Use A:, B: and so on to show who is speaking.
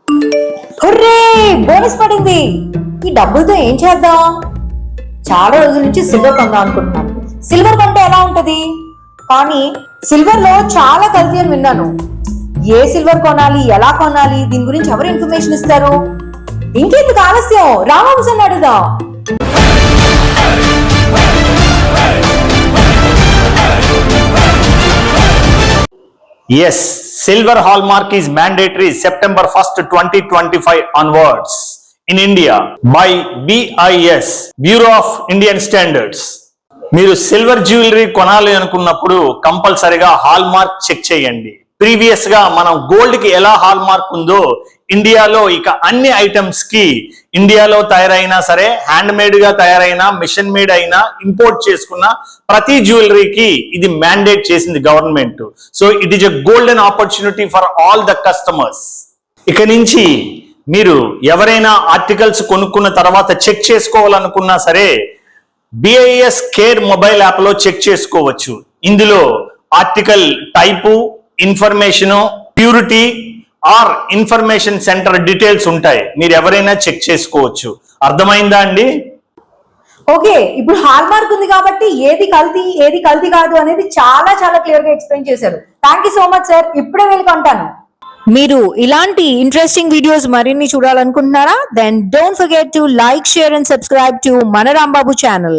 A: Hurray, bonus పడింది. ఈ డబ్బులతో ఏం చేద్దాం? చాలా రోజుల నుంచి సిల్వర్ కొందాం అనుకుంటున్నాను. సిల్వర్ కొంటే ఎలా ఉంటది? కానీ సిల్వర్ లో చాలా కల్తీ అని విన్నాను. ఏ సిల్వర్ కొనాలి, ఎలా కొనాలి, దీని గురించి ఎవరు ఇన్ఫర్మేషన్ ఇస్తారు? ఇంకెందుకు ఆలస్యం, రామవంశం అడుగుదాం.
B: Yes, silver hallmark is mandatory September 1st, 2025 onwards in India by BIS, Bureau of Indian Standards. మీరు సిల్వర్ జ్యువెలరీ కొనాలి అనుకున్నప్పుడు కంపల్సరిగా హాల్ మార్క్ చెక్ చేయండి. ప్రీవియస్ గా మనం గోల్డ్ కి ఎలా హాల్ మార్క్ ఉందో ఇండియాలో ఇక అన్ని ఐటమ్స్ కి ఇండియాలో తయారైనా సరే, హ్యాండ్ మేడ్ గా తయారైనా, మిషన్ మేడ్ అయినా, ఇంపోర్ట్ చేసుకున్న ప్రతి జ్యువెలరీకి ఇది మ్యాండేట్ చేసింది government. So it is a golden opportunity for all the customers. ఇక నుంచి మీరు ఎవరైనా ఆర్టికల్స్ కొనుక్కున్న తర్వాత చెక్ చేసుకోవాలనుకున్నా సరే BIS కేర్ మొబైల్ యాప్ లో చెక్ చేసుకోవచ్చు. ఇందులో article type, information, purity or information centre details ఉంటాయి. మీరు ఎవరైనా చెక్ చేసుకోవచ్చు. అర్థమైందా అండి?
A: ఓకే, ఇప్పుడు హాల్ మార్క్ ఉంది కాబట్టి ఏది కల్తీ కాదు అనేది చాలా చాలా క్లియర్ గా ఎక్స్ప్లెయిన్ చేశారు. Thank you so much sir. ఇప్పుడే వెళ్ళి కొంటాను. మీరు ఇలాంటి ఇంట్రెస్టింగ్ వీడియోస్ మరిన్ని చూడాలనుకుంటున్నారా? Then don't forget to like, share and subscribe to మన రాంబాబు ఛానల్.